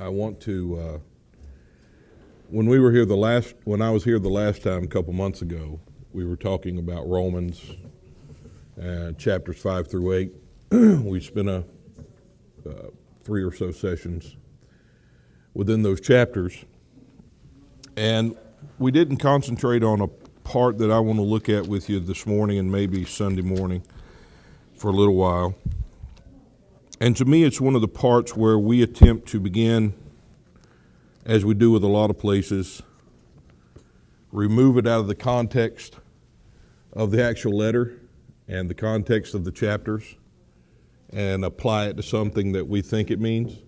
I want to, when I was here the last time a couple months ago, we were talking about Romans chapters 5 through 8. We spent 3 or so sessions within those chapters, and we didn't concentrate on a part that I want to look at with you this morning and maybe Sunday morning for a little while. And to me, it's one of the parts where we attempt to begin, as we do with a lot of places, remove it out of the context of the actual letter and the context of the chapters and apply it to something that we think it means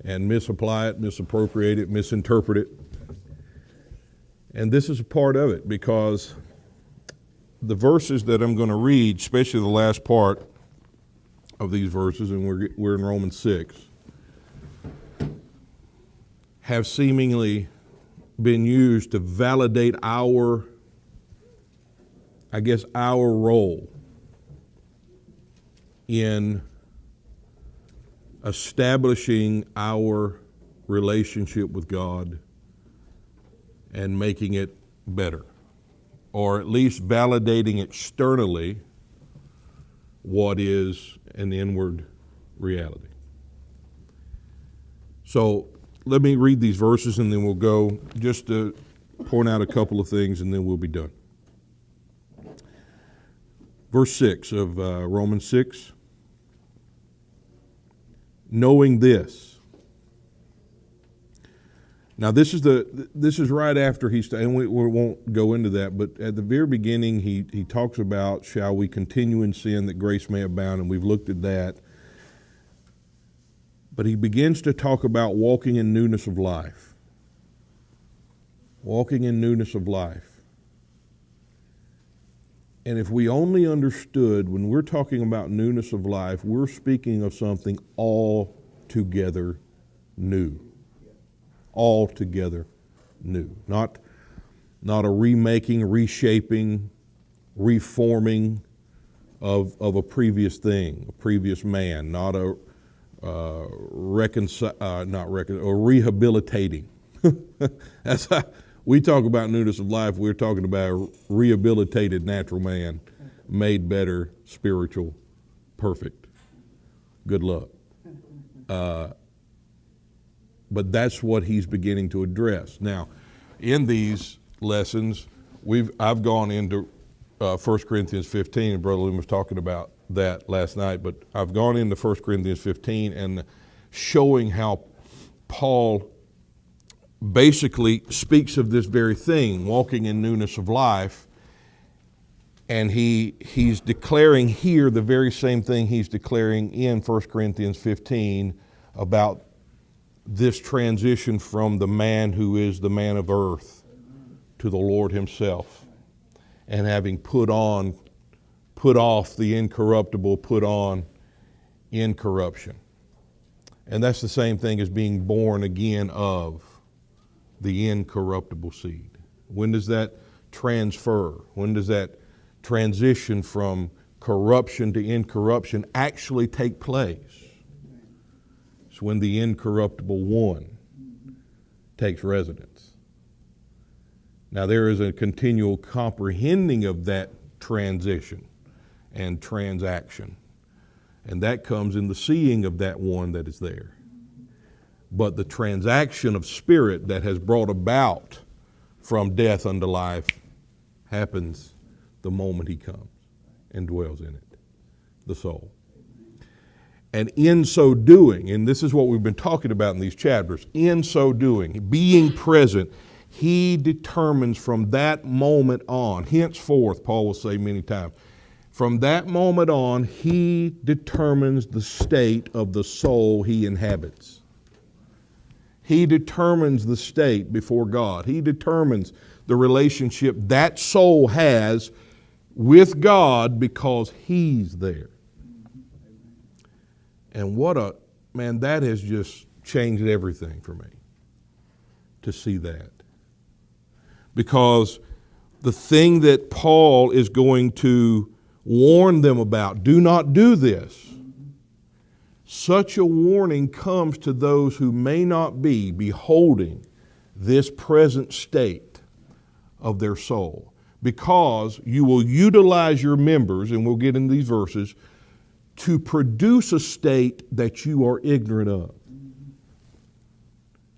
and misapply it, misappropriate it, misinterpret it. And this is a part of it because the verses that I'm going to read, especially the last part of these verses, and we're in Romans 6, have seemingly been used to validate our role in establishing our relationship with God and making it better, or at least validating externally what is an inward reality. So let me read these verses and then we'll go just to point out a couple of things and then we'll be done. Verse 6 of Romans 6. Knowing this. Now this is right after and we won't go into that, but at the very beginning he talks about, shall we continue in sin that grace may abound, and we've looked at that. But he begins to talk about walking in newness of life. Walking in newness of life. And if we only understood, when we're talking about newness of life, we're speaking of something altogether new. Altogether new. Not a remaking, reshaping, reforming of a previous thing, a previous man, not a rehabilitating. That's how we talk about newness of life. We're talking about a rehabilitated natural man, made better, spiritual, perfect. Good luck. But that's what he's beginning to address. Now, in these lessons, I've gone into 1 Corinthians 15, and Brother Lynn was talking about that last night, but I've gone into 1 Corinthians 15 and showing how Paul basically speaks of this very thing, walking in newness of life, and he's declaring here the very same thing he's declaring in 1 Corinthians 15 about this transition from the man who is the man of earth to the Lord himself, and having put off the incorruptible, put on incorruption. And that's the same thing as being born again of the incorruptible seed. When does that transfer? When does that transition from corruption to incorruption actually take place? It's when the incorruptible one takes residence. Now there is a continual comprehending of that transition and transaction, and that comes in the seeing of that one that is there. But the transaction of spirit that has brought about from death unto life happens the moment he comes and dwells in it, the soul. And in so doing, and this is what we've been talking about in these chapters, in so doing, being present, he determines from that moment on, henceforth, Paul will say many times, from that moment on, he determines the state of the soul he inhabits. He determines the state before God. He determines the relationship that soul has with God because he's there. And that has just changed everything for me to see that. Because the thing that Paul is going to warn them about, do not do this. Such a warning comes to those who may not be beholding this present state of their soul, because you will utilize your members, and we'll get into these verses, to produce a state that you are ignorant of.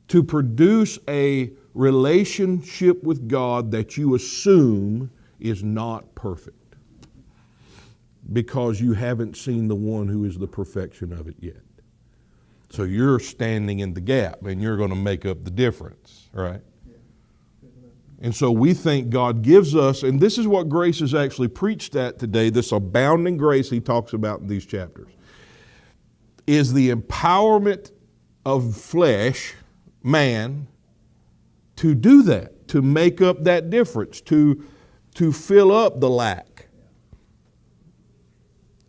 To produce a relationship with God that you assume is not perfect, because you haven't seen the one who is the perfection of it yet. So you're standing in the gap, and you're going to make up the difference, right? And so we think God gives us, and this is what grace is actually preached at today, this abounding grace he talks about in these chapters, is the empowerment of flesh, man, to do that, to make up that difference, to fill up the lack.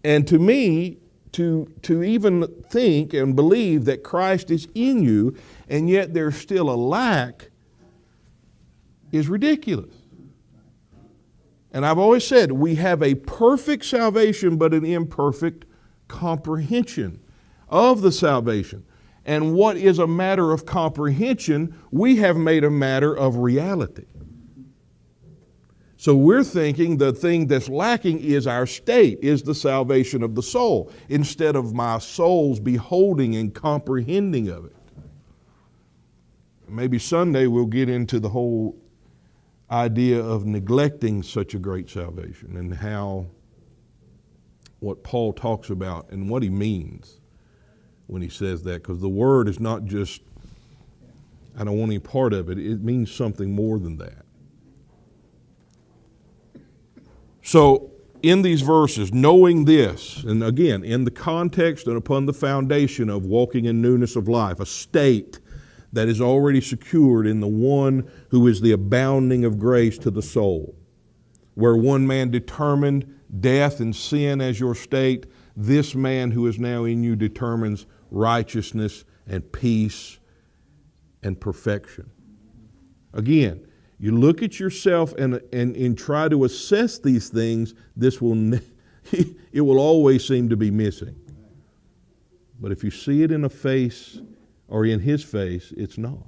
And to me, to even think and believe that Christ is in you, and yet there's still a lack, is ridiculous. And I've always said, we have a perfect salvation, but an imperfect comprehension of the salvation. And what is a matter of comprehension, we have made a matter of reality. So we're thinking the thing that's lacking is our state, is the salvation of the soul, instead of my soul's beholding and comprehending of it. Maybe Sunday we'll get into the whole idea of neglecting such a great salvation, and how, what Paul talks about and what he means when he says that, because the word is not just, I don't want any part of it. It means something more than that. So in these verses, knowing this, and again, in the context and upon the foundation of walking in newness of life, a state that is already secured in the one who is the abounding of grace to the soul, where one man determined death and sin as your state, this man who is now in you determines righteousness and peace and perfection. Again, you look at yourself and try to assess these things, it will always seem to be missing. But if you see it in a face or in his face, it's not.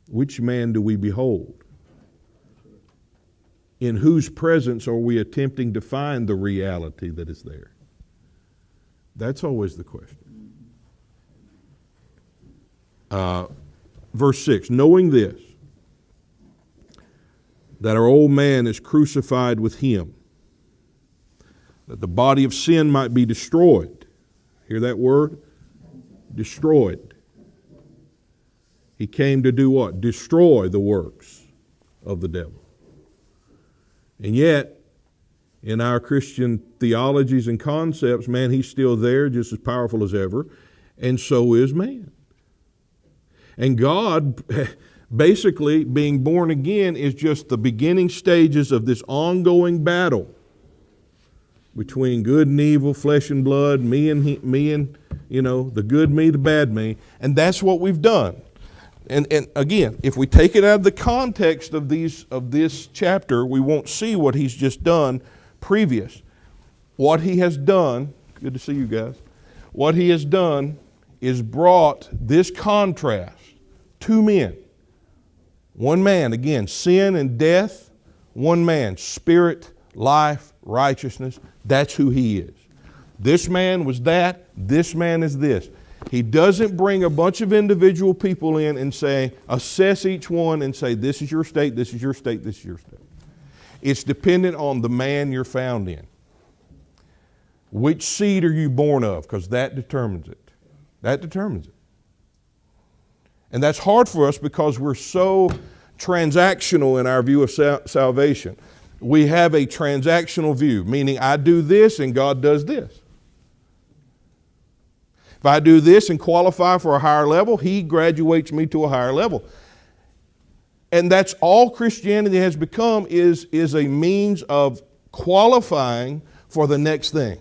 Which man do we behold? In whose presence are we attempting to find the reality that is there? That's always the question. Verse 6, knowing this, that our old man is crucified with him, that the body of sin might be destroyed. Hear that word? Destroyed. He came to do what? Destroy the works of the devil. And yet, in our Christian theologies and concepts, man, he's still there, just as powerful as ever, and so is man. And God, basically, being born again is just the beginning stages of this ongoing battle between good and evil, flesh and blood, me and the good me, the bad me, and that's what we've done. And again, if we take it out of the context of this chapter, we won't see what he's just done previous. What he has done, good to see you guys, what he has done is brought this contrast. Two men. One man, again, sin and death. One man, spirit, life, righteousness. That's who he is. This man was that. This man is this. He doesn't bring a bunch of individual people in and say, assess each one and say, this is your state, this is your state, this is your state. It's dependent on the man you're found in. Which seed are you born of? Because that determines it. That determines it. And that's hard for us because we're so transactional in our view of salvation. We have a transactional view, meaning I do this and God does this. If I do this and qualify for a higher level, he graduates me to a higher level. And that's all Christianity has become, is a means of qualifying for the next thing.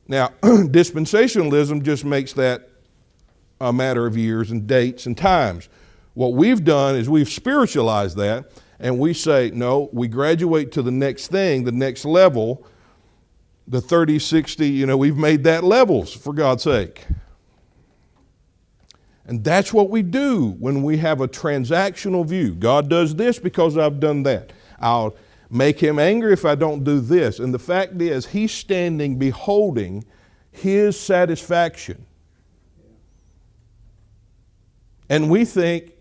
Now, dispensationalism just makes that a matter of years and dates and times. What we've done is we've spiritualized that, and we say, no, we graduate to the next thing, the next level, the 30, 60, we've made that levels, for God's sake. And that's what we do when we have a transactional view. God does this because I've done that. I'll make him angry if I don't do this. And the fact is, he's standing beholding his satisfaction. And we think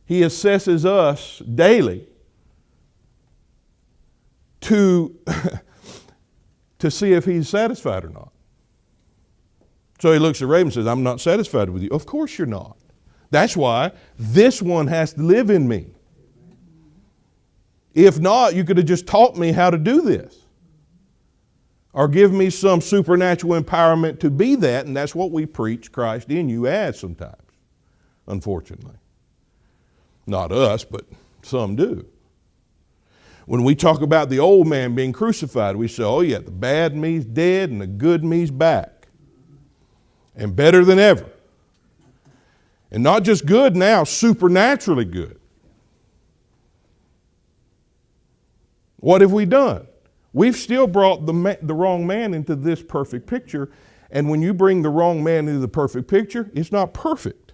he assesses us daily to see if he's satisfied or not. So he looks at Rabon and says, I'm not satisfied with you. Of course you're not. That's why this one has to live in me. If not, you could have just taught me how to do this. Or give me some supernatural empowerment to be that, and that's what we preach Christ in you as sometimes, unfortunately. Not us, but some do. When we talk about the old man being crucified, we say, oh yeah, the bad me's dead and the good me's back. And better than ever. And not just good now, supernaturally good. What have we done? We've still brought the wrong man into this perfect picture. And when you bring the wrong man into the perfect picture, it's not perfect.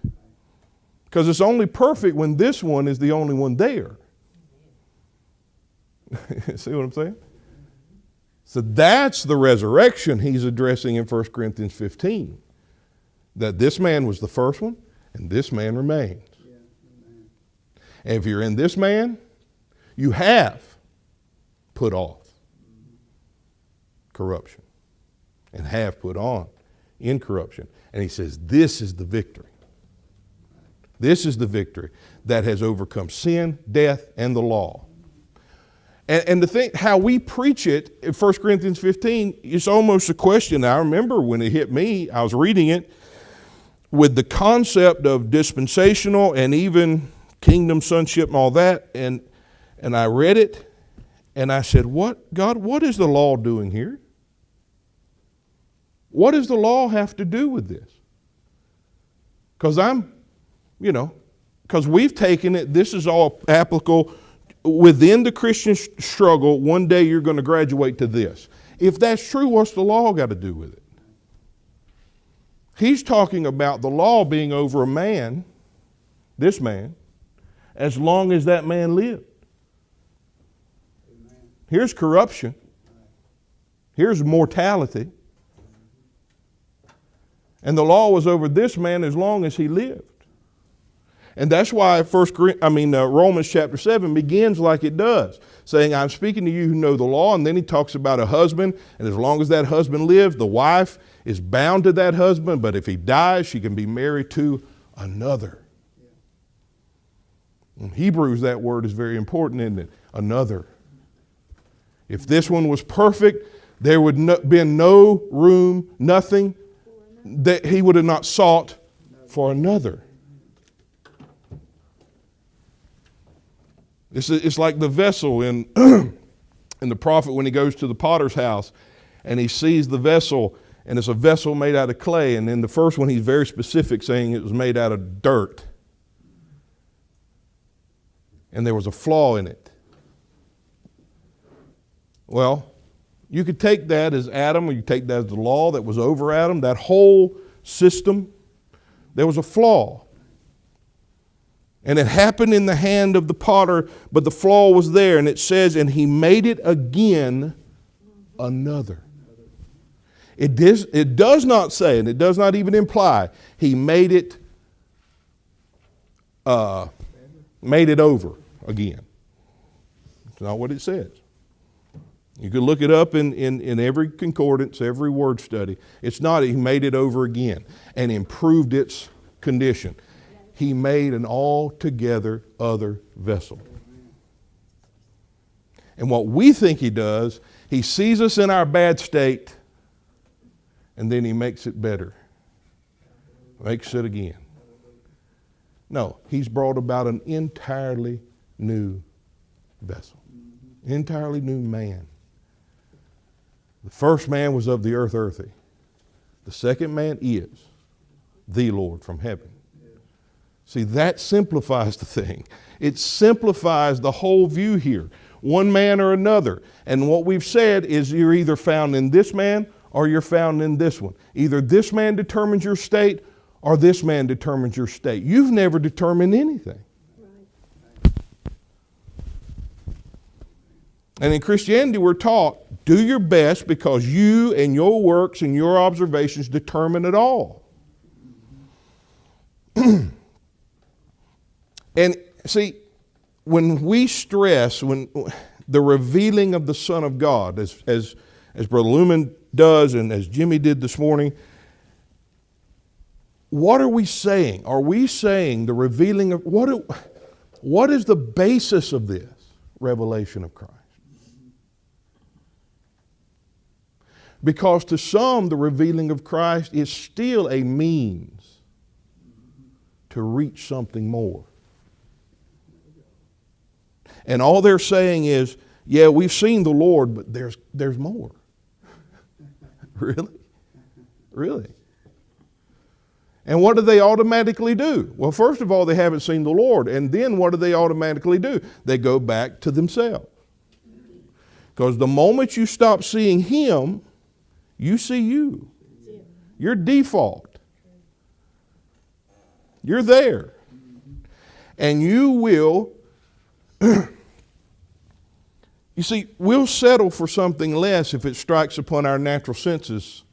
Because it's only perfect when this one is the only one there. See what I'm saying? So that's the resurrection he's addressing in 1 Corinthians 15. That this man was the first one, and this man remains. And if you're in this man, you have put off corruption and have put on incorruption. And he says, this is the victory. This is the victory that has overcome sin, death, and the law. And to think how we preach it in 1 Corinthians 15, it's almost a question. I remember when it hit me, I was reading it, with the concept of dispensational and even kingdom sonship and all that, and I read it, and I said, what, God, what is the law doing here? What does the law have to do with this? Because because we've taken it, this is all applicable within the Christian struggle. One day you're going to graduate to this. If that's true, what's the law got to do with it? He's talking about the law being over a man, this man, as long as that man lived. Here's corruption. Here's mortality. And the law was over this man as long as he lived. And that's why Romans chapter 7 begins like it does, saying, I'm speaking to you who know the law. And then he talks about a husband, and as long as that husband lives, the wife is bound to that husband, but if he dies, she can be married to another. In Hebrews, that word is very important, isn't it? Another. If this one was perfect, there would been no room, nothing that he would have not sought for another. It's like the vessel in the prophet when he goes to the potter's house and he sees the vessel, and it's a vessel made out of clay. And in the first one, he's very specific, saying it was made out of dirt. And there was a flaw in it. Well, you could take that as Adam, or you take that as the law that was over Adam, that whole system. There was a flaw. And it happened in the hand of the potter, but the flaw was there. And it says, and he made it again another. It does not say, and it does not even imply, he made it over again. It's not what it says. You can look it up in every concordance, every word study. It's not he made it over again and improved its condition. He made an altogether other vessel. And what we think he does, he sees us in our bad state, and then he makes it better. Makes it again. No, he's brought about an entirely new vessel. Entirely new man. The first man was of the earth, earthy. The second man is the Lord from heaven. See, that simplifies the thing. It simplifies the whole view here. one man or another. And what we've said is you're either found in this man or you're found in this one. Either this man determines your state or this man determines your state. You've never determined anything. And in Christianity, we're taught, do your best because you and your works and your observations determine it all. And see, when we stress, when the revealing of the Son of God, as Brother Lumen does and as Jimmy did this morning, what are we saying? Are we saying the revealing of, what is the basis of this revelation of Christ? Because to some, the revealing of Christ is still a means to reach something more. And all they're saying is, yeah, we've seen the Lord, but there's more. Really? Really? And what do they automatically do? Well, first of all, they haven't seen the Lord. And then what do they automatically do? They go back to themselves. Because the moment you stop seeing Him, you see you. Your default. You're there. And you will, you see, we'll settle for something less if it strikes upon our natural senses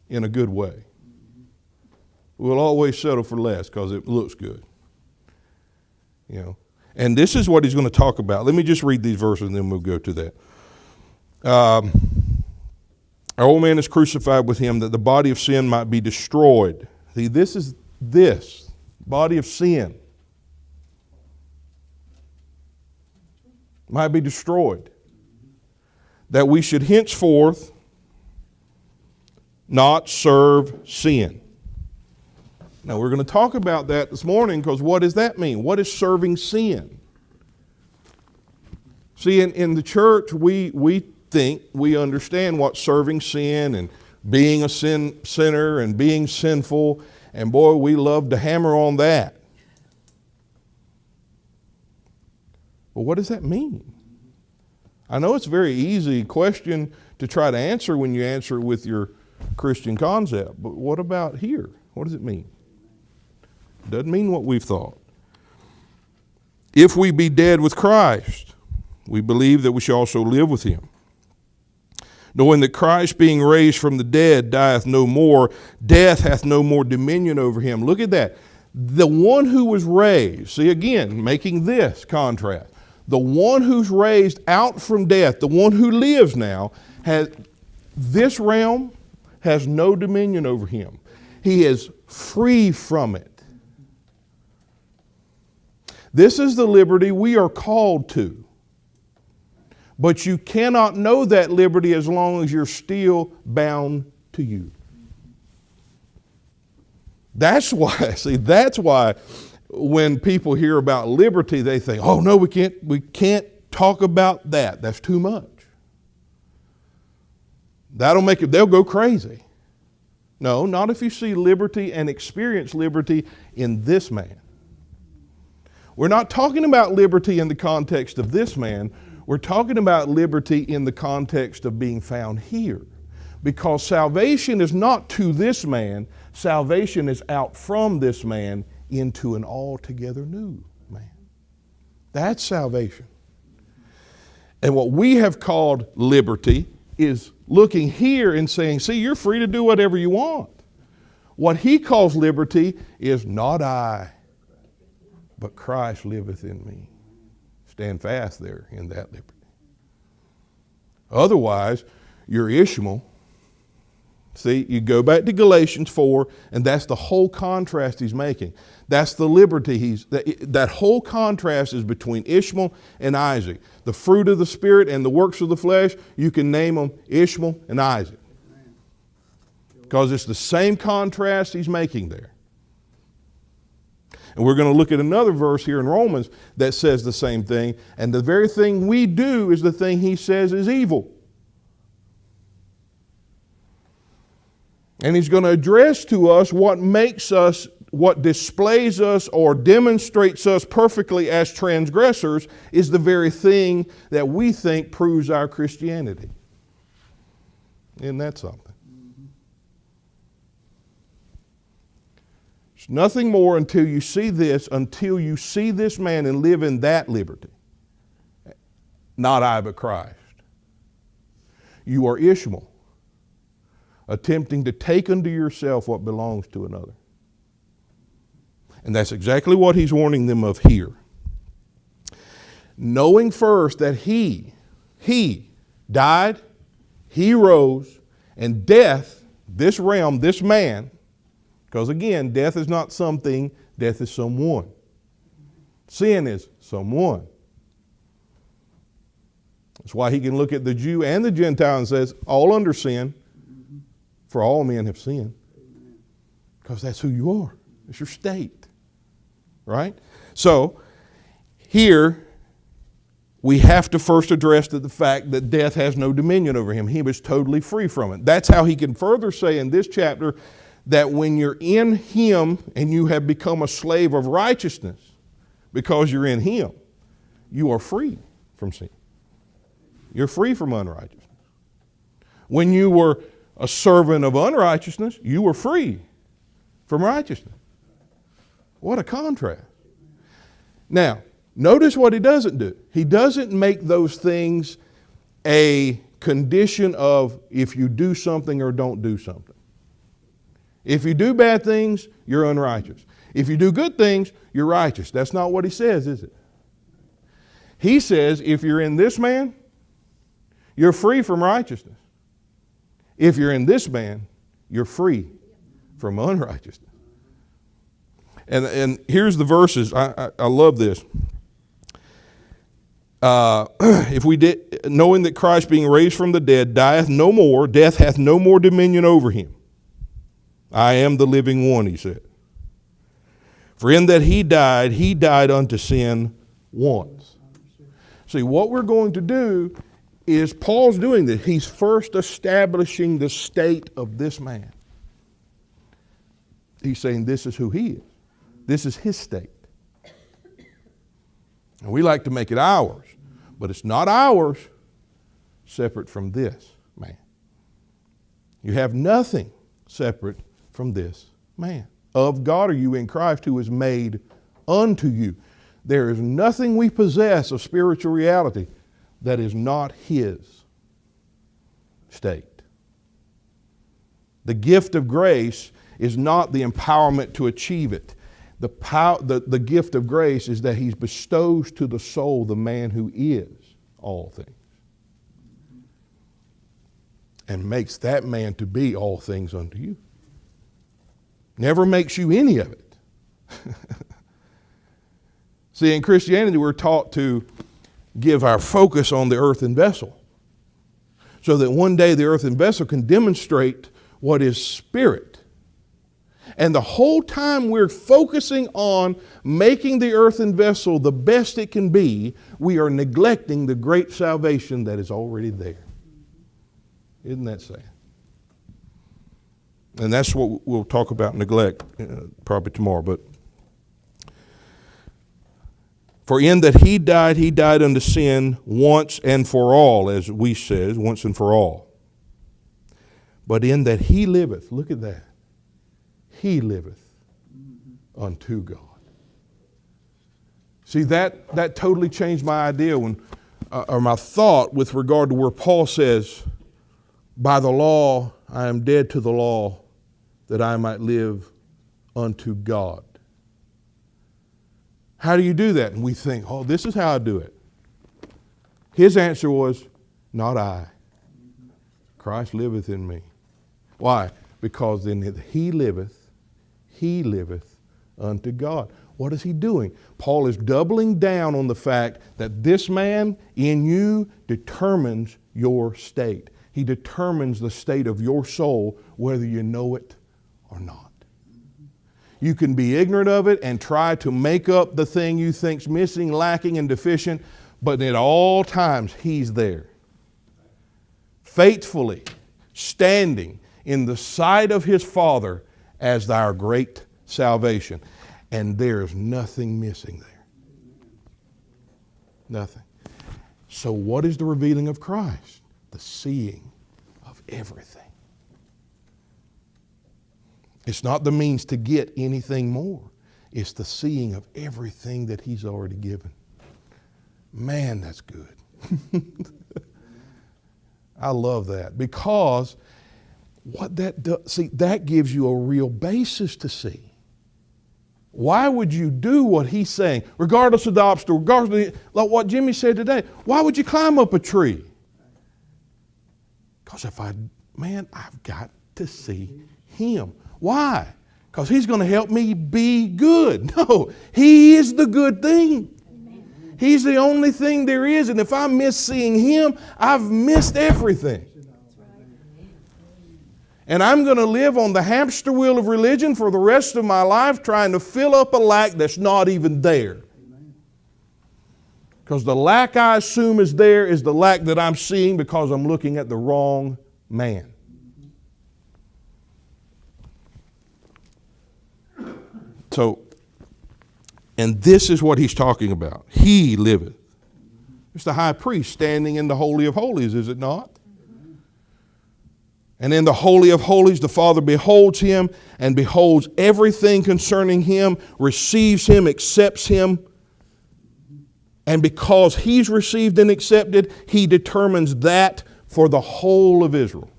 in a good way. We'll always settle for less because it looks good. You know. And this is what he's going to talk about. Let me just read these verses and then we'll go to that. Our old man is crucified with him that the body of sin might be destroyed. See, this body of sin might be destroyed. That we should henceforth not serve sin. Now we're going to talk about that this morning because what does that mean? What is serving sin? See, in the church, we think we understand what serving sin and being a sinner and being sinful, and boy, we love to hammer on that. But what does that mean? I know it's a very easy question to try to answer when you answer it with your Christian concept, but what about here? What does it mean? It doesn't mean what we've thought. If we be dead with Christ, we believe that we shall also live with Him. Knowing that Christ being raised from the dead dieth no more, death hath no more dominion over him. Look at that. The one who was raised, see again, making this contrast. The one who's raised out from death, the one who lives now, this realm has no dominion over him. He is free from it. This is the liberty we are called to. But you cannot know that liberty as long as you're still bound to you. That's why when people hear about liberty, they think, oh no, we can't talk about that. That's too much. They'll go crazy. No, not if you see liberty and experience liberty in this man. We're not talking about liberty in the context of this man. We're talking about liberty in the context of being found here. Because salvation is not to this man, salvation is out from this man into an altogether new man. That's salvation. And what we have called liberty is looking here and saying, see, you're free to do whatever you want. What he calls liberty is not I, but Christ liveth in me. Stand fast there in that liberty. Otherwise, you're Ishmael. See, you go back to Galatians 4, and that's the whole contrast he's making. That's the liberty that whole contrast is between Ishmael and Isaac. The fruit of the Spirit and the works of the flesh, you can name them Ishmael and Isaac. Because it's the same contrast he's making there. And we're going to look at another verse here in Romans that says the same thing. And the very thing we do is the thing he says is evil. And he's going to address to us what makes us what displays us or demonstrates us perfectly as transgressors is the very thing that we think proves our Christianity. Isn't that something? It's nothing more until you see this man and live in that liberty. Not I, but Christ. You are Ishmael, attempting to take unto yourself what belongs to another. And that's exactly what he's warning them of here. Knowing first that he died, he rose, and death, this realm, this man, because again, death is not something, death is someone. Sin is someone. That's why he can look at the Jew and the Gentile and says, all under sin, for all men have sinned. Because that's who you are. It's your state. Right? So, here, we have to first address the fact that death has no dominion over him. He was totally free from it. That's how he can further say in this chapter that when you're in him and you have become a slave of righteousness because you're in him, you are free from sin. You're free from unrighteousness. When you were a servant of unrighteousness, you were free from righteousness. What a contrast. Now, notice what he doesn't do. He doesn't make those things a condition of if you do something or don't do something. If you do bad things, you're unrighteous. If you do good things, you're righteous. That's not what he says, is it? He says if you're in this man, you're free from righteousness. If you're in this man, you're free from unrighteousness. And here's the verses. I love this. If we did, knowing that Christ being raised from the dead dieth no more, death hath no more dominion over him. I am the living one, he said. For in that he died unto sin once. See, what we're going to do is Paul's doing this. He's first establishing the state of this man. He's saying this is who he is. This is his state. And we like to make it ours, but it's not ours separate from this man. You have nothing separate from this man. Of God are you in Christ, who is made unto you. There is nothing we possess of spiritual reality that is not his state. The gift of grace is not the empowerment to achieve it. The gift of grace is that he bestows to the soul the man who is all things. And makes that man to be all things unto you. Never makes you any of it. See, in Christianity, we're taught to give our focus on the earthen vessel, so that one day the earthen vessel can demonstrate what is spirit. And the whole time we're focusing on making the earthen vessel the best it can be, we are neglecting the great salvation that is already there. Isn't that sad? And that's what we'll talk about neglect probably tomorrow. But for in that he died unto sin once and for all, as we said, once and for all. But in that he liveth, look at that, he liveth unto God. See, that totally changed my idea or my thought with regard to where Paul says, by the law I am dead to the law, that I might live unto God. How do you do that? And we think, oh, this is how I do it. His answer was, not I. Christ liveth in me. Why? Because in it he liveth unto God. What is he doing? Paul is doubling down on the fact that this man in you determines your state. He determines the state of your soul, whether you know it or not. You can be ignorant of it and try to make up the thing you think's missing, lacking, and deficient, but at all times he's there. Faithfully standing in the sight of his Father as our great salvation. And there's nothing missing there. Nothing. So what is the revealing of Christ? The seeing of everything. It's not the means to get anything more. It's the seeing of everything that He's already given. Man, that's good. I love that, because what that does, see, that gives you a real basis to see. Why would you do what He's saying, regardless of the obstacle, regardless of like what Jimmy said today? Why would you climb up a tree? Because I've got to see Him. Why? Because He's going to help me be good. No, He is the good thing. He's the only thing there is, and if I miss seeing Him, I've missed everything. And I'm going to live on the hamster wheel of religion for the rest of my life, trying to fill up a lack that's not even there. Because the lack I assume is there is the lack that I'm seeing because I'm looking at the wrong man. So, and this is what he's talking about. He liveth. It's the high priest standing in the Holy of Holies, is it not? And in the Holy of Holies, the Father beholds Him and beholds everything concerning Him, receives Him, accepts Him. And because He's received and accepted, He determines that for the whole of Israel.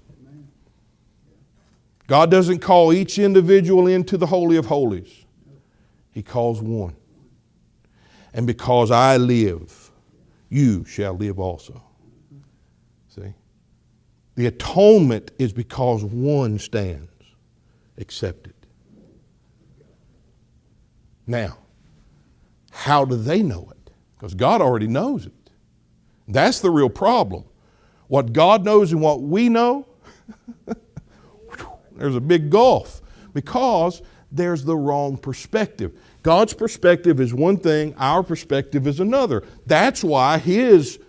God doesn't call each individual into the Holy of Holies. He calls one. And because I live, you shall live also. See? The atonement is because one stands accepted. Now, how do they know it? Because God already knows it. That's the real problem. What God knows and what we know, there's a big gulf, because there's the wrong perspective. God's perspective is one thing, our perspective is another. That's why His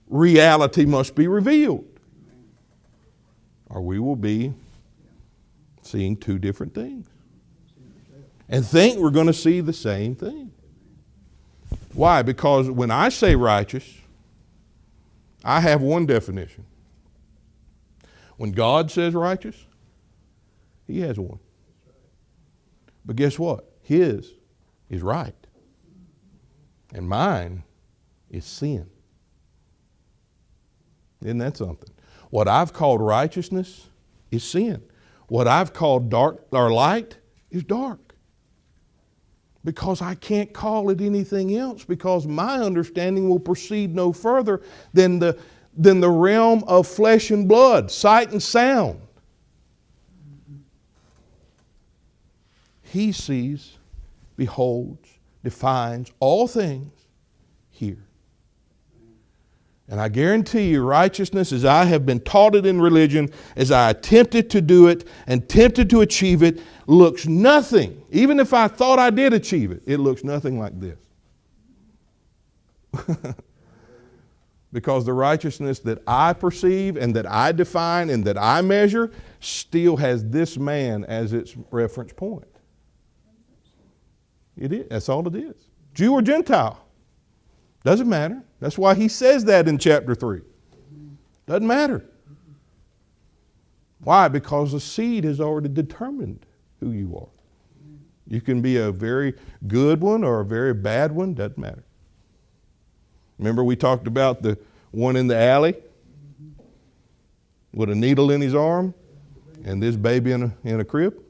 reality must be revealed, or we will be seeing two different things and think we're going to see the same thing. Why? Because when I say righteous, I have one definition. When God says righteous, He has one. But guess what? His is right. And mine is sin. Isn't that something? What I've called righteousness is sin. What I've called dark or light is dark. Because I can't call it anything else, because my understanding will proceed no further than the realm of flesh and blood, sight and sound. He sees, beholds, defines all things here. And I guarantee you, righteousness, as I have been taught it in religion, as I attempted to do it and tempted to achieve it, looks nothing. Even if I thought I did achieve it, it looks nothing like this. Because the righteousness that I perceive and that I define and that I measure still has this man as its reference point. It is. That's all it is. Jew or Gentile. Doesn't matter. That's why he says that in chapter 3. Doesn't matter. Why? Because the seed has already determined who you are. You can be a very good one or a very bad one. Doesn't matter. Remember we talked about the one in the alley with a needle in his arm and this baby in a crib?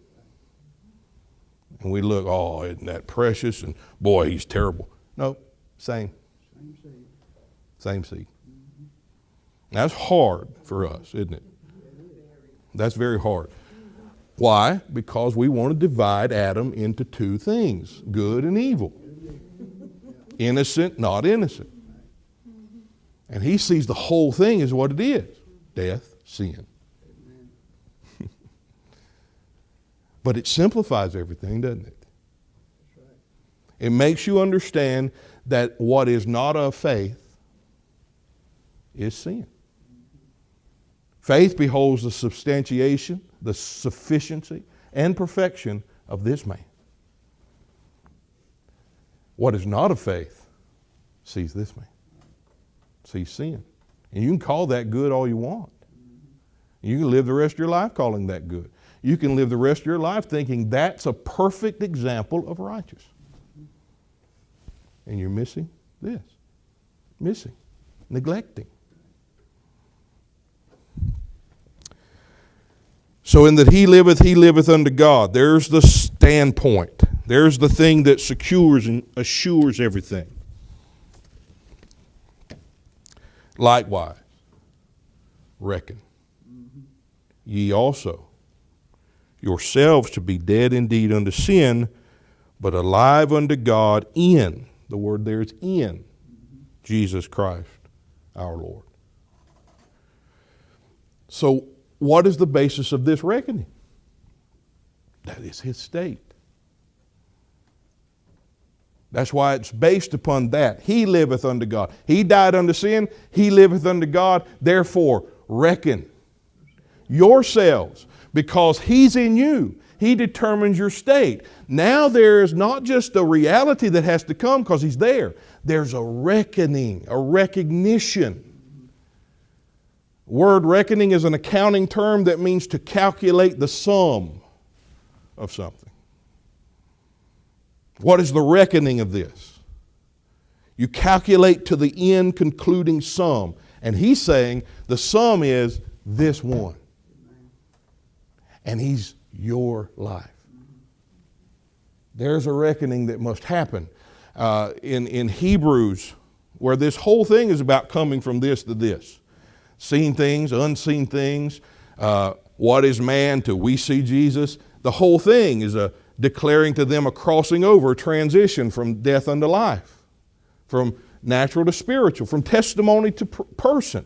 And we look, oh, isn't that precious? And boy, he's terrible. No, same. Same seed. That's hard for us, isn't it? That's very hard. Why? Because we want to divide Adam into two things, good and evil. Innocent, not innocent. And he sees the whole thing as what it is. Death, sin. But it simplifies everything, doesn't it? It makes you understand that what is not of faith is sin. Faith beholds the substantiation, the sufficiency, and perfection of this man. What is not of faith sees this man, sees sin. And you can call that good all you want. You can live the rest of your life calling that good. You can live the rest of your life thinking that's a perfect example of righteous. And you're missing this. Missing. Neglecting. So in that he liveth unto God. There's the standpoint. There's the thing that secures and assures everything. Likewise, reckon ye also yourselves to be dead indeed unto sin, but alive unto God in, the word there is in, Jesus Christ our Lord. So what is the basis of this reckoning? That is his state. That's why it's based upon that. He liveth unto God. He died unto sin. He liveth unto God. Therefore, reckon yourselves, because he's in you. He determines your state. Now there is not just a reality that has to come because he's there. There's a reckoning, a recognition. Word reckoning is an accounting term that means to calculate the sum of something. What is the reckoning of this? You calculate to the end concluding sum. And he's saying the sum is this one. And he's your life. There's a reckoning that must happen. In Hebrews, where this whole thing is about coming from this to this. Seen things, unseen things. What is man till we see Jesus? The whole thing is a declaring to them a crossing over, a transition from death unto life, from natural to spiritual, from testimony to person.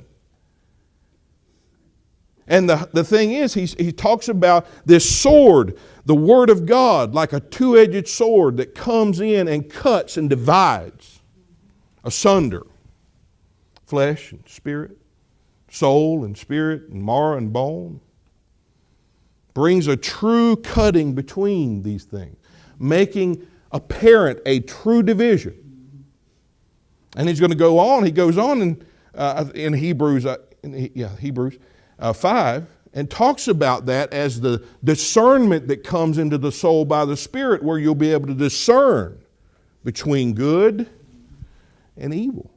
And the thing is, he talks about this sword, the Word of God, like a two-edged sword that comes in and cuts and divides asunder flesh and spirit, soul and spirit and marrow and bone. Brings a true cutting between these things, making apparent a true division. And he's going to go on. He goes on in Hebrews, Hebrews 5, and talks about that as the discernment that comes into the soul by the Spirit, where you'll be able to discern between good and evil.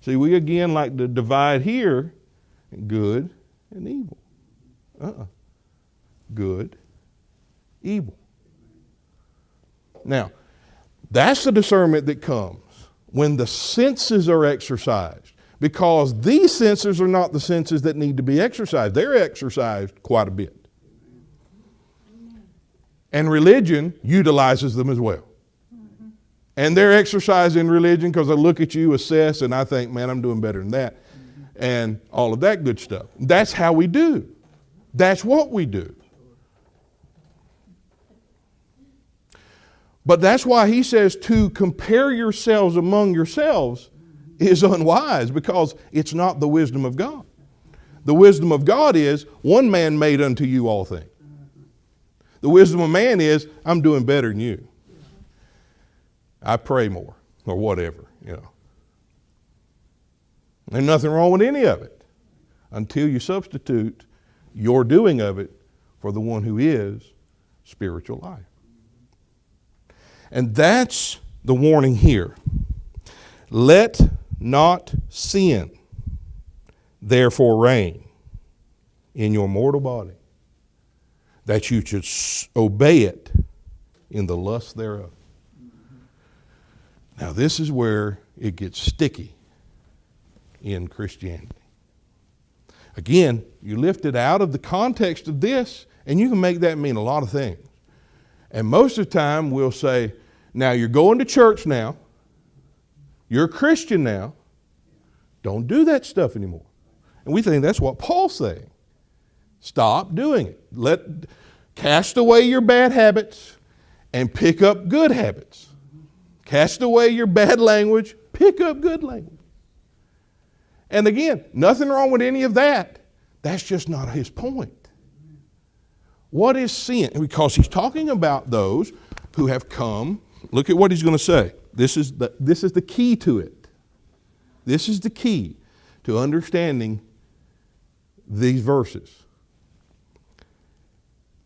See, we again like to divide here good and evil. Good, evil. Now, that's the discernment that comes when the senses are exercised, because these senses are not the senses that need to be exercised. They're exercised quite a bit. And religion utilizes them as well. And they're exercised in religion because I look at you, assess, and I think, man, I'm doing better than that. And all of that good stuff. That's how we do. That's what we do. But that's why he says to compare yourselves among yourselves is unwise, because it's not the wisdom of God. The wisdom of God is one man made unto you all things. The wisdom of man is I'm doing better than you. I pray more or whatever, There's nothing wrong with any of it until you substitute your doing of it for the one who is spiritual life. And that's the warning here. Let not sin therefore reign in your mortal body, that you should obey it in the lust thereof. Now this is where it gets sticky in Christianity. Again, you lift it out of the context of this, and you can make that mean a lot of things. And most of the time we'll say, now you're going to church now, you're a Christian now, don't do that stuff anymore. And we think that's what Paul's saying. Stop doing it. Cast away your bad habits and pick up good habits. Cast away your bad language, pick up good language. And again, nothing wrong with any of that. That's just not his point. What is sin? Because he's talking about those who have come Look at what he's going to say. This is the key to it. This is the key to understanding these verses.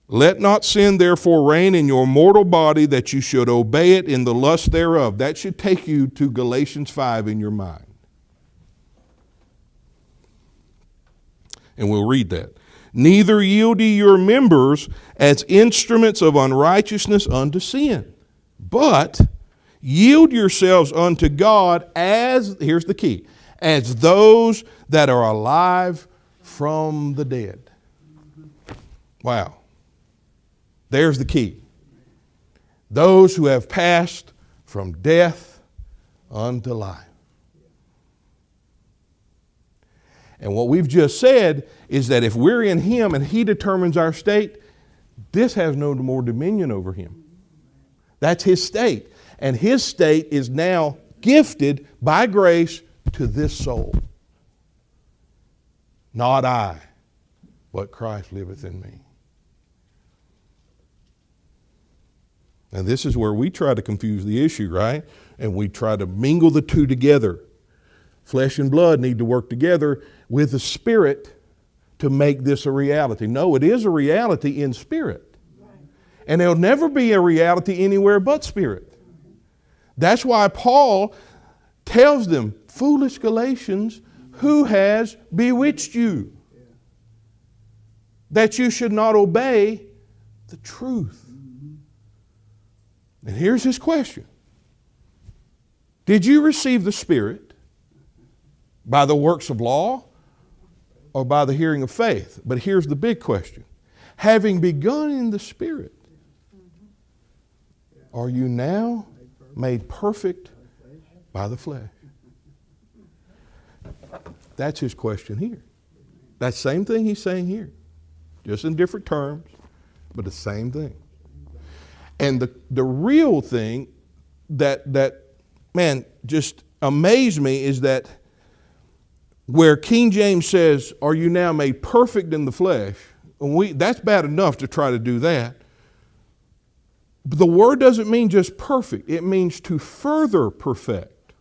Let not sin therefore reign in your mortal body, that you should obey it in the lust thereof. That should take you to Galatians 5 in your mind. And we'll read that. Neither yield ye your members as instruments of unrighteousness unto sin, but yield yourselves unto God as, here's the key, as those that are alive from the dead. Wow. There's the key. Those who have passed from death unto life. And what we've just said is that if we're in Him and He determines our state, this has no more dominion over Him. That's His state. And His state is now gifted by grace to this soul. Not I, but Christ liveth in me. And this is where we try to confuse the issue, right? And we try to mingle the two together. Flesh and blood need to work together with the Spirit to make this a reality. No, it is a reality in spirit. And there'll never be a reality anywhere but spirit. That's why Paul tells them, foolish Galatians, who has bewitched you? That you should not obey the truth. And here's his question. Did you receive the Spirit by the works of law or by the hearing of faith? But here's the big question. Having begun in the Spirit, are you now made perfect by the flesh? That's his question here. That same thing he's saying here. Just in different terms, but the same thing. And the real thing that man, just amazed me is that where King James says, are you now made perfect in the flesh? That's bad enough to try to do that. But the word doesn't mean just perfect. It means to further perfect.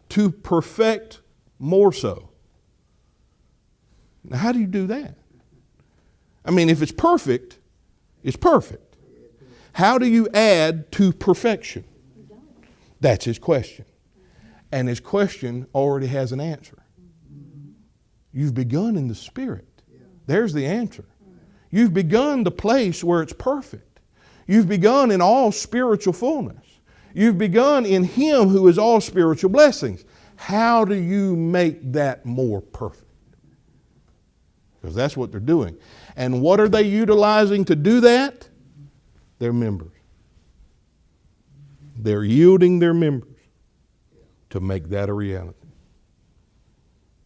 To perfect more so. Now, how do you do that? I mean, if it's perfect, it's perfect. How do you add to perfection? That's his question. And his question already has an answer. You've begun in the Spirit. There's the answer. You've begun the place where it's perfect. You've begun in all spiritual fullness. You've begun in Him who is all spiritual blessings. How do you make that more perfect? Because that's what they're doing. And what are they utilizing to do that? Their members. They're yielding their members to make that a reality.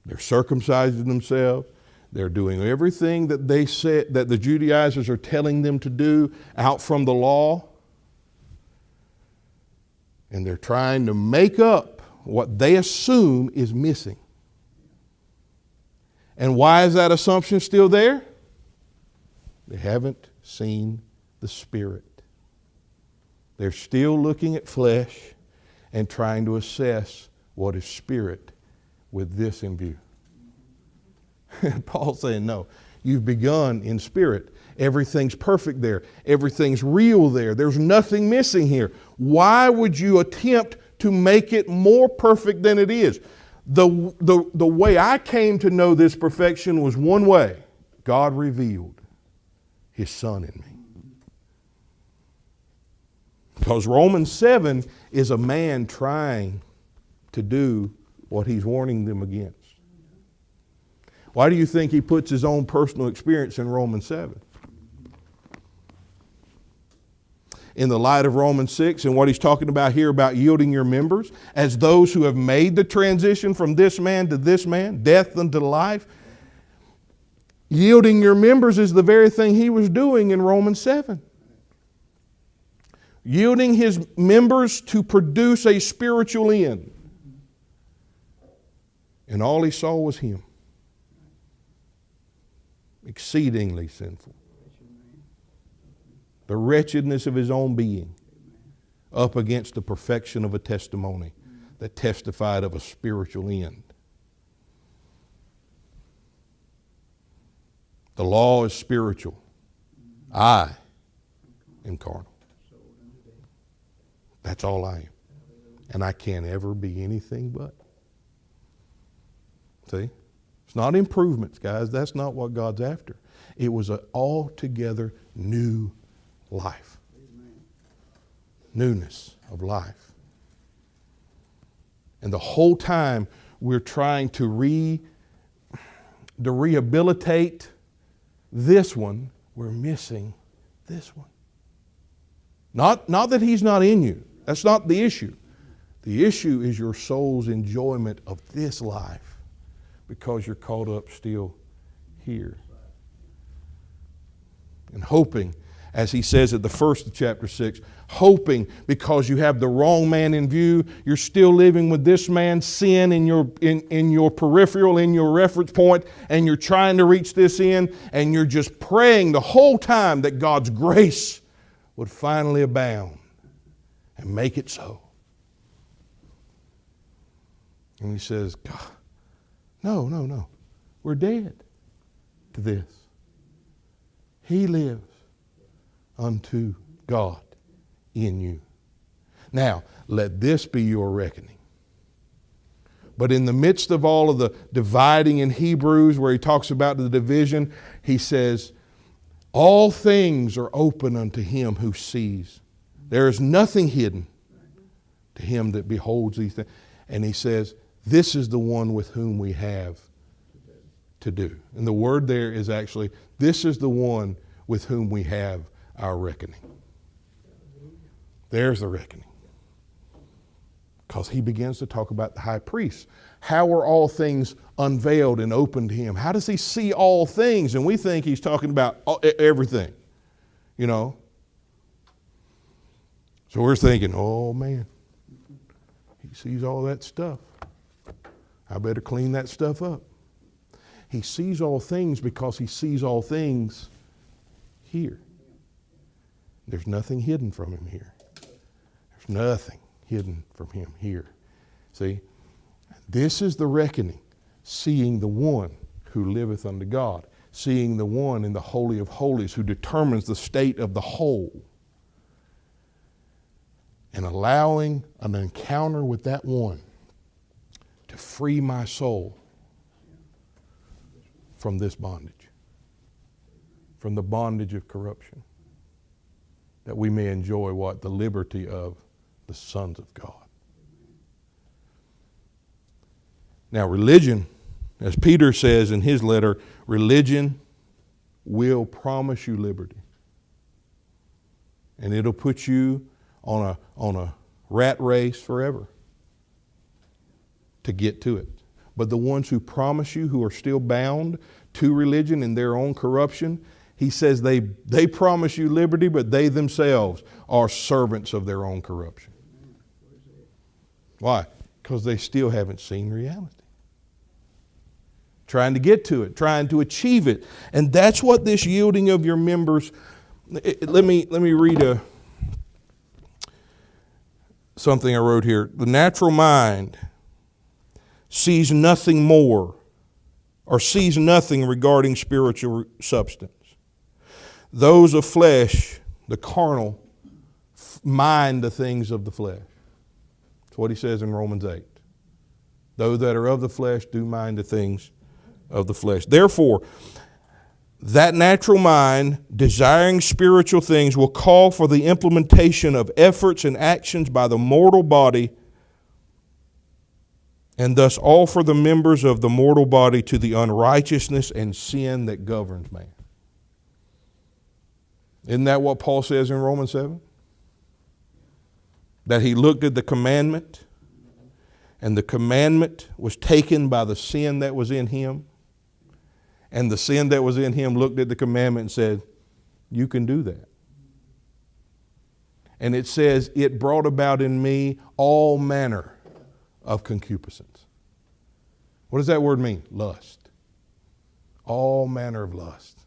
They're circumcising themselves. They're doing everything that they said that the Judaizers are telling them to do out from the law. And they're trying to make up what they assume is missing. And why is that assumption still there? They haven't seen the Spirit. They're still looking at flesh and trying to assess what is spirit with this in view. Paul's saying, no, you've begun in spirit. Everything's perfect there. Everything's real there. There's nothing missing here. Why would you attempt to make it more perfect than it is? The way I came to know this perfection was one way. God revealed His Son in me. Because Romans 7 is a man trying to do what he's warning them against. Why do you think he puts his own personal experience in Romans 7? In the light of Romans 6 and what he's talking about here about yielding your members as those who have made the transition from this man to this man, death unto life. Yielding your members is the very thing he was doing in Romans 7. Yielding his members to produce a spiritual end. And all he saw was him. Exceedingly sinful. The wretchedness of his own being. up against the perfection of a testimony that testified of a spiritual end. The law is spiritual. I am carnal. That's all I am. And I can't ever be anything but. See? It's not improvements, guys. That's not what God's after. It was an altogether new life. Newness of life. And the whole time we're trying to rehabilitate this one, we're missing this one. Not that he's not in you. That's not the issue. The issue is your soul's enjoyment of this life because you're caught up still here. And hoping, as he says at the first of chapter 6, hoping because you have the wrong man in view, you're still living with this man's sin in your peripheral, in your reference point, and you're trying to reach this end, and you're just praying the whole time that God's grace would finally abound and make it so. And he says, God, no. We're dead to this. He lives unto God in you. Now, let this be your reckoning. But in the midst of all of the dividing in Hebrews, where he talks about the division, he says, all things are open unto him who sees. There is nothing hidden to him that beholds these things. And he says, this is the one with whom we have to do. And the word there is actually, this is the one with whom we have our reckoning. There's the reckoning. Because he begins to talk about the high priest. How are all things unveiled and open to him? How does he see all things? And we think he's talking about everything, you know. So we're thinking, oh man, he sees all that stuff. I better clean that stuff up. He sees all things because he sees all things here. There's nothing hidden from him here. There's nothing hidden from him here. See, this is the reckoning, seeing the one who liveth unto God, seeing the one in the Holy of Holies who determines the state of the whole, and allowing an encounter with that one to free my soul from this bondage, from the bondage of corruption, that we may enjoy what? The liberty of the sons of God. Now, religion, as Peter says in his letter, religion will promise you liberty. And it'll put you on a rat race forever to get to it. But the ones who promise you, who are still bound to religion in their own corruption, he says they promise you liberty, but they themselves are servants of their own corruption. Why? Because they still haven't seen reality. Trying to get to it, trying to achieve it. And that's what this yielding of your members, let me read something I wrote here. The natural mind sees nothing more or sees nothing regarding spiritual substance. Those of flesh, the carnal, mind the things of the flesh. That's what he says in Romans 8. Those that are of the flesh do mind the things of the flesh. Therefore, that natural mind, desiring spiritual things, will call for the implementation of efforts and actions by the mortal body, and thus offer the members of the mortal body to the unrighteousness and sin that governs man. Isn't that what Paul says in Romans 7? That he looked at the commandment, and the commandment was taken by the sin that was in him, and the sin that was in him looked at the commandment and said, you can do that. And it says, it brought about in me all manner of concupiscence. What does that word mean? Lust. All manner of lust.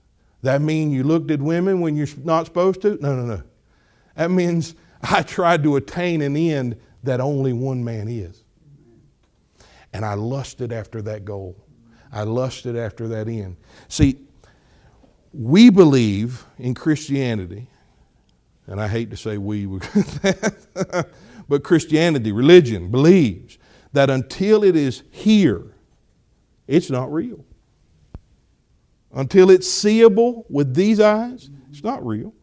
That mean you looked at women when you're not supposed to? No. That means I tried to attain an end that only one man is. And I lusted after that goal. I lusted after that end. See, we believe in Christianity, and I hate to say we, but Christianity, religion, believes that until it is here, it's not real. Until it's seeable with these eyes, it's not real.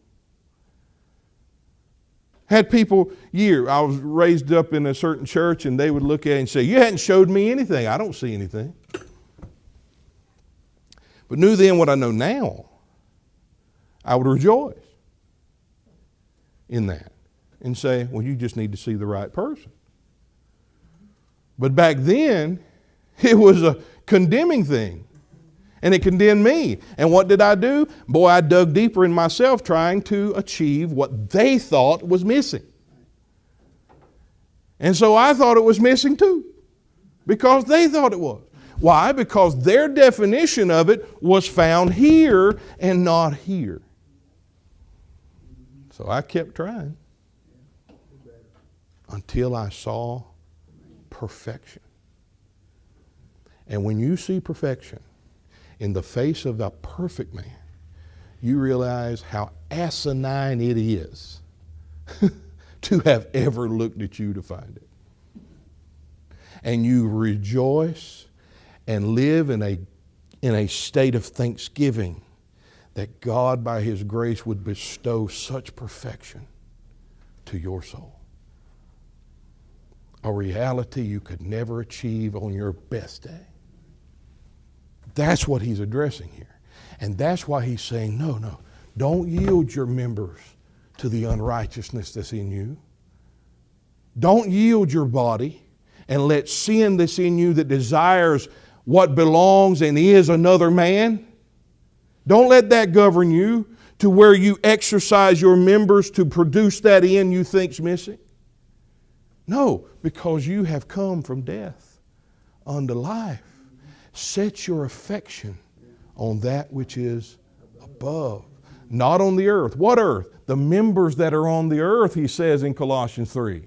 Had people, I was raised up in a certain church, and they would look at it and say, you hadn't showed me anything. I don't see anything. But knew then what I know now, I would rejoice in that and say, well, you just need to see the right person. But back then, it was a condemning thing. And it condemned me. And what did I do? Boy, I dug deeper in myself trying to achieve what they thought was missing. And so I thought it was missing too, because they thought it was. Why? Because their definition of it was found here and not here. So I kept trying until I saw perfection. And when you see perfection in the face of the perfect man, you realize how asinine it is to have ever looked at you to find it. And you rejoice and live in a state of thanksgiving that God, by His grace, would bestow such perfection to your soul. A reality you could never achieve on your best day. That's what He's addressing here. And that's why He's saying, no, don't yield your members to the unrighteousness that's in you. Don't yield your body and let sin that's in you that desires what belongs and is another man. Don't let that govern you to where you exercise your members to produce that end you think's missing. No, because you have come from death unto life. Set your affection on that which is above, not on the earth. What earth? The members that are on the earth, he says in Colossians 3.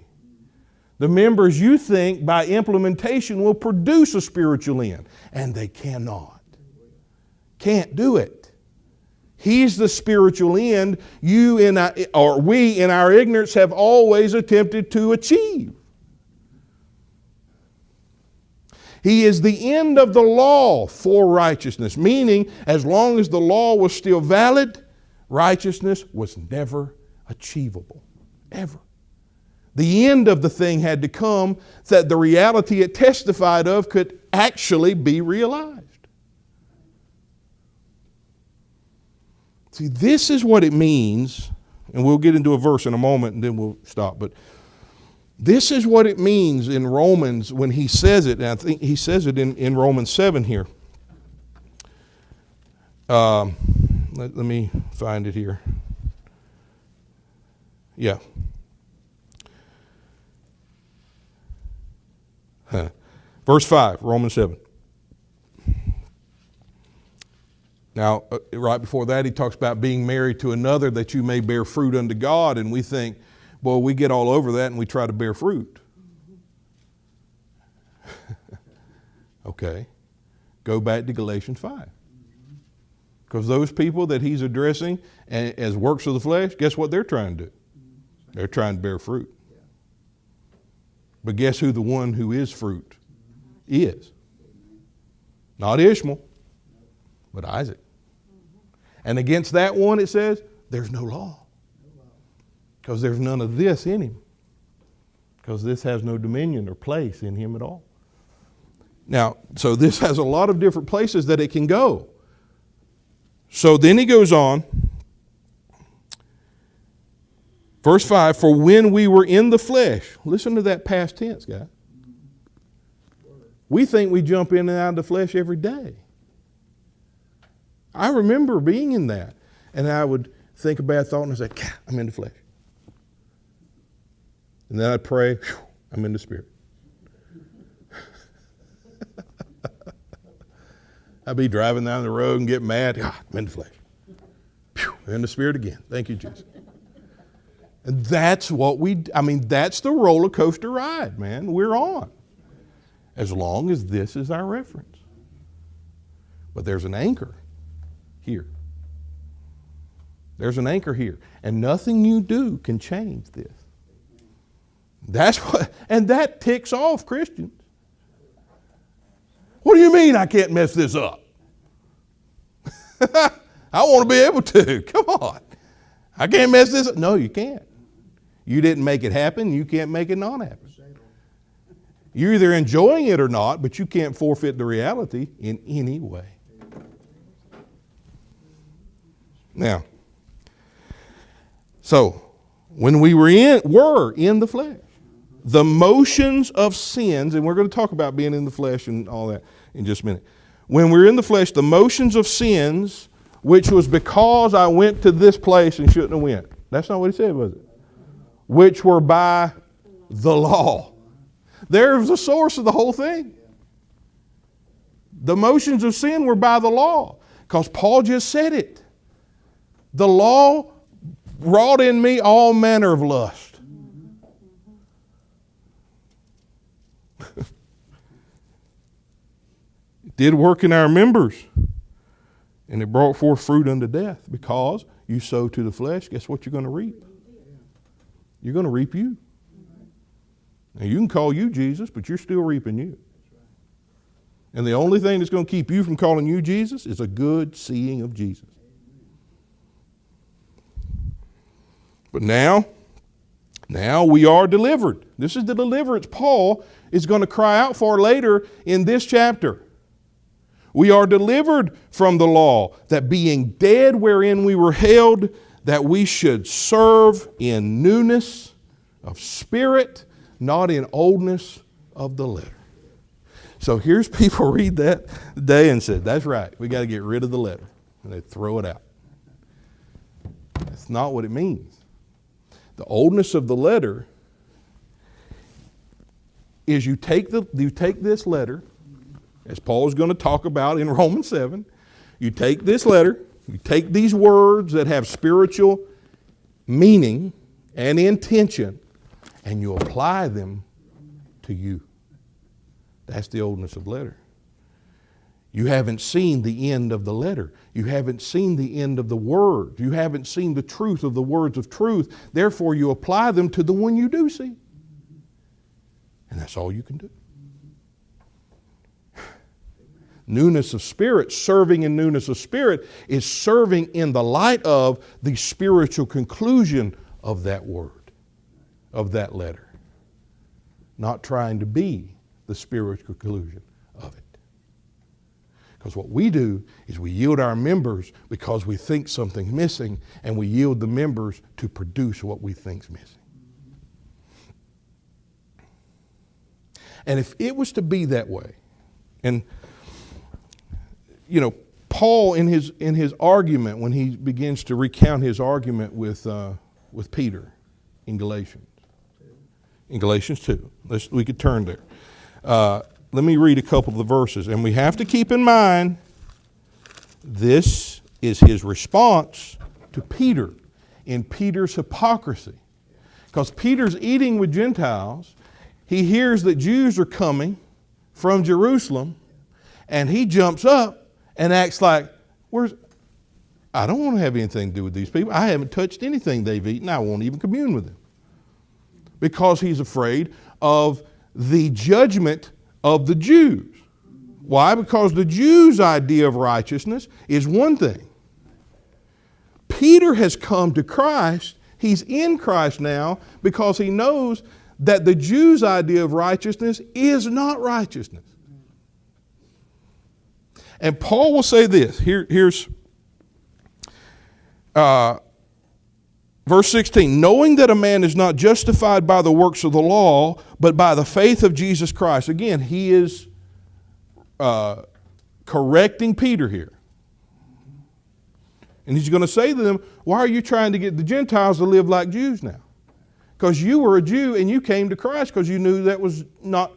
The members you think by implementation will produce a spiritual end, and they cannot. Can't do it. He's the spiritual end we in our ignorance have always attempted to achieve. He is the end of the law for righteousness, meaning as long as the law was still valid, righteousness was never achievable, ever. The end of the thing had to come that the reality it testified of could actually be realized. See, this is what it means, and we'll get into a verse in a moment and then we'll stop, but this is what it means in Romans when he says it, and I think he says it in Romans 7 here. Let me find it here. Yeah. Verse 5, Romans 7. Now, right before that, he talks about being married to another that you may bear fruit unto God, and we think, well, we get all over that and we try to bear fruit. Okay. Go back to Galatians 5. Because those people that he's addressing as works of the flesh, guess what they're trying to do? They're trying to bear fruit. But guess who the one who is fruit is? Not Ishmael, but Isaac. And against that one it says, there's no law. Because there's none of this in him. Because this has no dominion or place in him at all. Now, so this has a lot of different places that it can go. So then he goes on. Verse 5, for when we were in the flesh, listen to that past tense, guys. We think we jump in and out of the flesh every day. I remember being in that. And I would think a bad thought and I'd say, I'm in the flesh. And then I'd pray, I'm in the Spirit. I'd be driving down the road and get mad. I'm in the flesh. In the Spirit again. Thank you, Jesus. And that's that's the roller coaster ride, man, we're on. As long as this is our reference. But there's an anchor here. There's an anchor here. And nothing you do can change this. And that ticks off Christians. What do you mean I can't mess this up? I want to be able to. Come on. I can't mess this up. No, you can't. You didn't make it happen. You can't make it not happen. You're either enjoying it or not, but you can't forfeit the reality in any way. Now, so when we were in the flesh, the motions of sins, and we're going to talk about being in the flesh and all that in just a minute. When we were in the flesh, the motions of sins, which was because I went to this place and shouldn't have went. That's not what he said, was it? Which were by the law. There's the source of the whole thing. The motions of sin were by the law. Because Paul just said it. The law wrought in me all manner of lust. It did work in our members. And it brought forth fruit unto death. Because you sow to the flesh, guess what you're going to reap? You're going to reap you. Now you can call you Jesus, but you're still reaping you. And the only thing that's going to keep you from calling you Jesus is a good seeing of Jesus. But now we are delivered. This is the deliverance Paul is going to cry out for later in this chapter. We are delivered from the law, that being dead wherein we were held, that we should serve in newness of spirit, not in oldness of the letter. So here's people read that today and said, that's right, we got to get rid of the letter. And they throw it out. That's not what it means. The oldness of the letter is you take this letter, as Paul is going to talk about in Romans 7, you take this letter, you take these words that have spiritual meaning and intention, and you apply them to you. That's the oldness of the letter. You haven't seen the end of the letter. You haven't seen the end of the word. You haven't seen the truth of the words of truth. Therefore, you apply them to the one you do see. And that's all you can do. Newness of spirit, serving in newness of spirit, is serving in the light of the spiritual conclusion of that word, of that letter. Not trying to be the spiritual conclusion of it. Because what we do is we yield our members because we think something's missing, and we yield the members to produce what we think's missing. And if it was to be that way, and Paul in his argument, when he begins to recount his argument with Peter in Galatians 2, we could turn there. Let me read a couple of the verses, and we have to keep in mind this is his response to Peter in Peter's hypocrisy, because Peter's eating with Gentiles. He hears that Jews are coming from Jerusalem, and he jumps up and acts like, I don't want to have anything to do with these people. I haven't touched anything they've eaten. I won't even commune with them. Because he's afraid of the judgment of the Jews. Why? Because the Jews' idea of righteousness is one thing. Peter has come to Christ. He's in Christ now because he knows that the Jews' idea of righteousness is not righteousness. And Paul will say this. Here's verse 16. Knowing that a man is not justified by the works of the law, but by the faith of Jesus Christ. Again, he is correcting Peter here. And he's going to say to them, why are you trying to get the Gentiles to live like Jews now? Because you were a Jew and you came to Christ because you knew that was not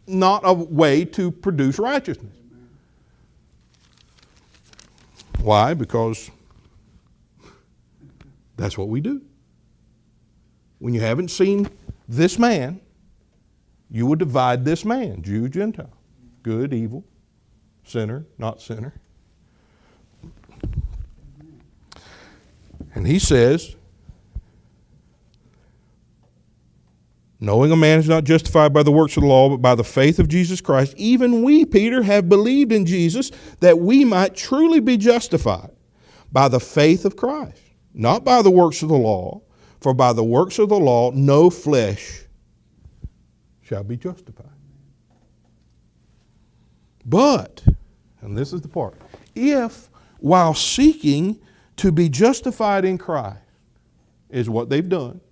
a way to produce righteousness. Why? Because that's what we do. when you haven't seen this man, you would divide this man, Jew, Gentile, good, evil, sinner, not sinner. And he says, knowing a man is not justified by the works of the law, but by the faith of Jesus Christ, even we, Peter, have believed in Jesus that we might truly be justified by the faith of Christ, not by the works of the law, for by the works of the law no flesh shall be justified. But, and this is the part, if while seeking to be justified in Christ is what they've done,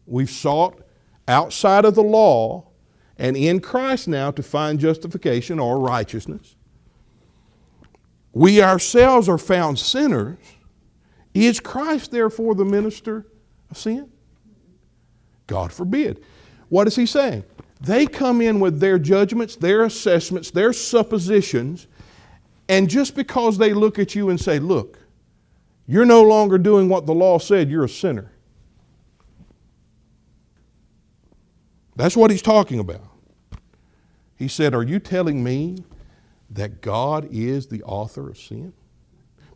we've sought outside of the law and in Christ now to find justification or righteousness, we ourselves are found sinners, is Christ therefore the minister of sin? God forbid. What is he saying? They come in with their judgments, their assessments, their suppositions, and just because they look at you and say, look, you're no longer doing what the law said, you're a sinner. That's what he's talking about. He said, are you telling me that God is the author of sin?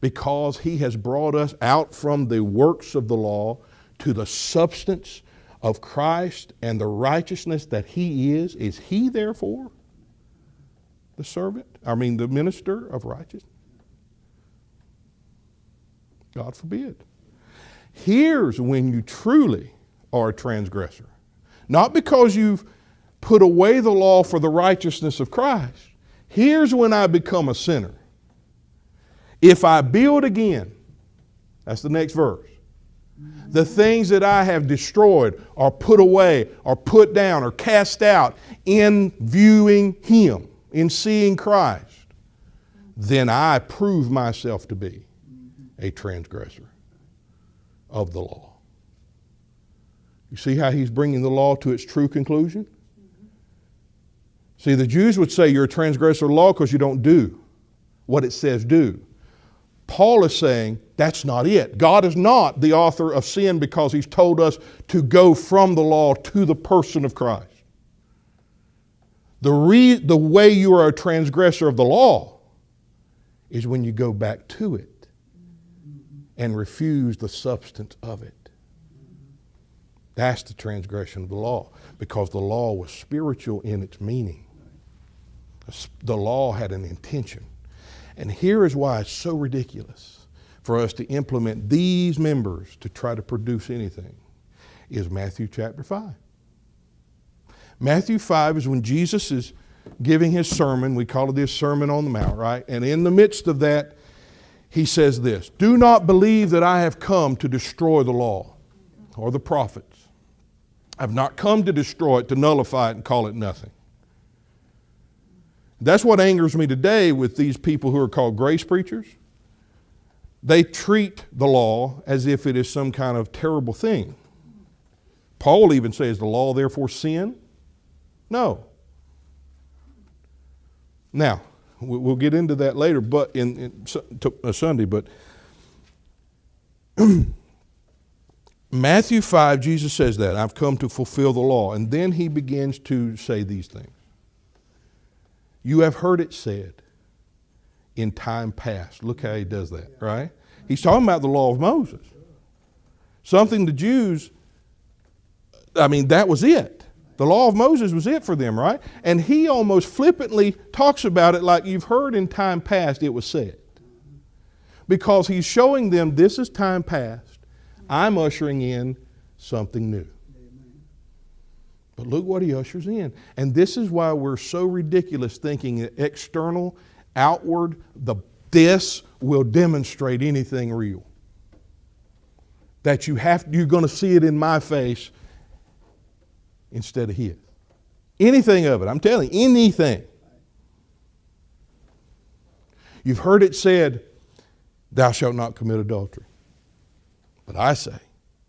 Because he has brought us out from the works of the law to the substance of Christ and the righteousness that he is he therefore the minister of righteousness? God forbid. Here's when you truly are a transgressor. Not because you've put away the law for the righteousness of Christ. Here's when I become a sinner. If I build again, that's the next verse, the things that I have destroyed or put away or put down or cast out in viewing him, in seeing Christ, then I prove myself to be a transgressor of the law. You see how he's bringing the law to its true conclusion? See, the Jews would say you're a transgressor of the law because you don't do what it says do. Paul is saying that's not it. God is not the author of sin because he's told us to go from the law to the person of Christ. The way you are a transgressor of the law is when you go back to it and refuse the substance of it. That's the transgression of the law, because the law was spiritual in its meaning. The law had an intention. And here is why it's so ridiculous for us to implement these members to try to produce anything, is Matthew chapter 5. Matthew 5 is when Jesus is giving his sermon. We call it his Sermon on the Mount, right? And in the midst of that, he says this, do not believe that I have come to destroy the law or the prophets. I've not come to destroy it, to nullify it and call it nothing. That's what angers me today with these people who are called grace preachers. They treat the law as if it is some kind of terrible thing. Paul even says, the law therefore sin? No. Now, we'll get into that later, but in Sunday, but Matthew 5, Jesus says that, I've come to fulfill the law. And then he begins to say these things. You have heard it said in time past. Look how he does that, right? He's talking about the law of Moses. Something the Jews, that was it. The law of Moses was it for them, right? And he almost flippantly talks about it like you've heard in time past it was said. Because he's showing them this is time past. I'm ushering in something new. But look what he ushers in. And this is why we're so ridiculous thinking that external, outward, this will demonstrate anything real. That you're going to see it in my face instead of his. Anything of it, I'm telling you, anything. You've heard it said, thou shalt not commit adultery. But I say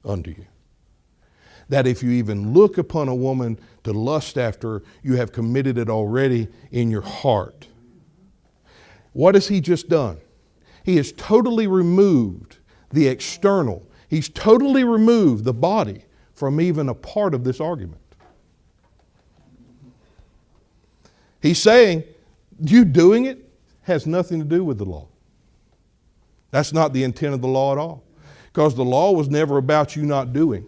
unto you, that if you even look upon a woman to lust after her, you have committed it already in your heart. What has he just done? He has totally removed the external. He's totally removed the body from even a part of this argument. He's saying you doing it has nothing to do with the law. That's not the intent of the law at all. Because the law was never about you not doing.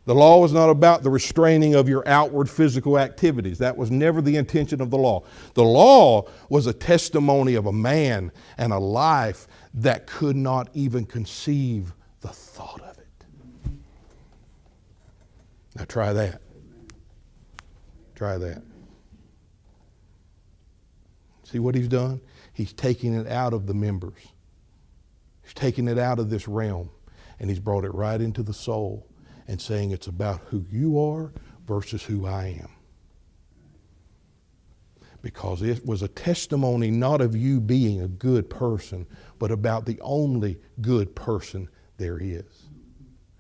The law was not about the restraining of your outward physical activities. That was never the intention of the law. The law was a testimony of a man and a life that could not even conceive the thought of it. Now try that. Try that. See what he's done? He's taking it out of the members. He's taking it out of this realm, and he's brought it right into the soul and saying it's about who you are versus who I am. Because it was a testimony not of you being a good person, but about the only good person there is,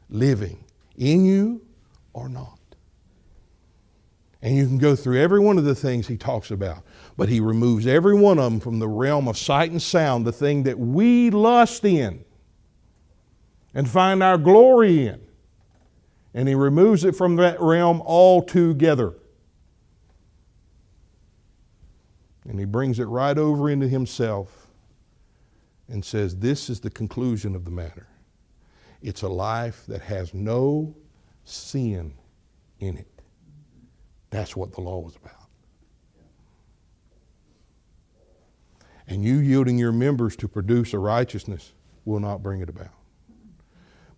living in you or not. And you can go through every one of the things he talks about, but he removes every one of them from the realm of sight and sound, the thing that we lust in and find our glory in. And he removes it from that realm altogether. And he brings it right over into himself and says, this is the conclusion of the matter. It's a life that has no sin in it. That's what the law was about. And you yielding your members to produce a righteousness will not bring it about.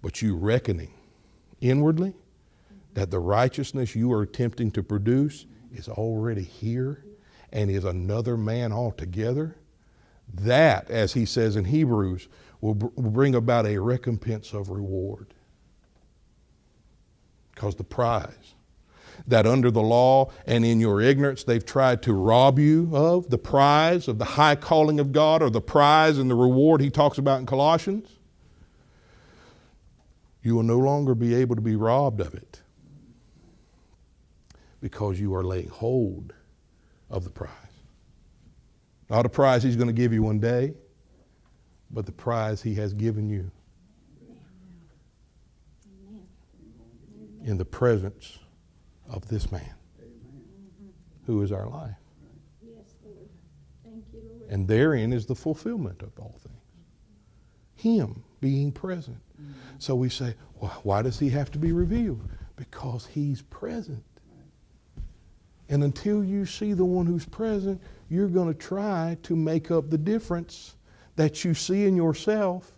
But you reckoning inwardly that the righteousness you are attempting to produce is already here and is another man altogether, that, as he says in Hebrews, will bring about a recompense of reward. Because the prize that under the law and in your ignorance they've tried to rob you of, the prize of the high calling of God, or the prize and the reward he talks about in Colossians, you will no longer be able to be robbed of it because you are laying hold of the prize. Not a prize he's going to give you one day, but the prize he has given you in the presence of this man who is our life. And therein is the fulfillment of all things. Him being present. So we say, well, why does he have to be revealed? Because he's present. And until you see the one who's present, you're going to try to make up the difference that you see in yourself,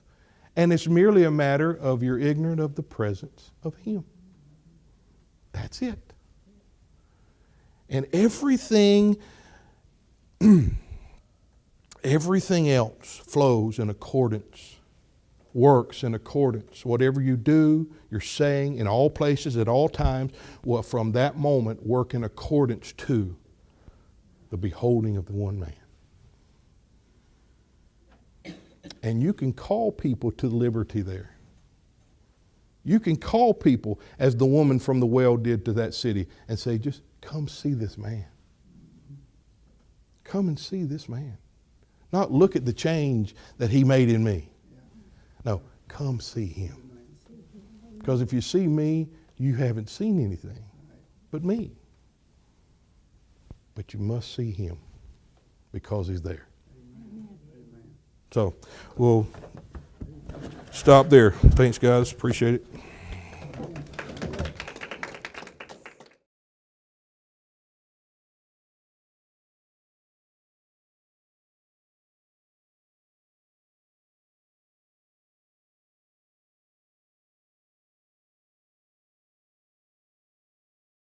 and it's merely a matter of you're ignorant of the presence of him. That's it. And everything else flows in accordance, works in accordance. Whatever you do, you're saying in all places, at all times, will from that moment work in accordance to the beholding of the one man. And you can call people to liberty there. You can call people, as the woman from the well did to that city, and say, just come see this man. Come and see this man. Not look at the change that he made in me. No, come see him. Because if you see me, you haven't seen anything but me. But you must see him because he's there. So we'll stop there. Thanks, guys. Appreciate it.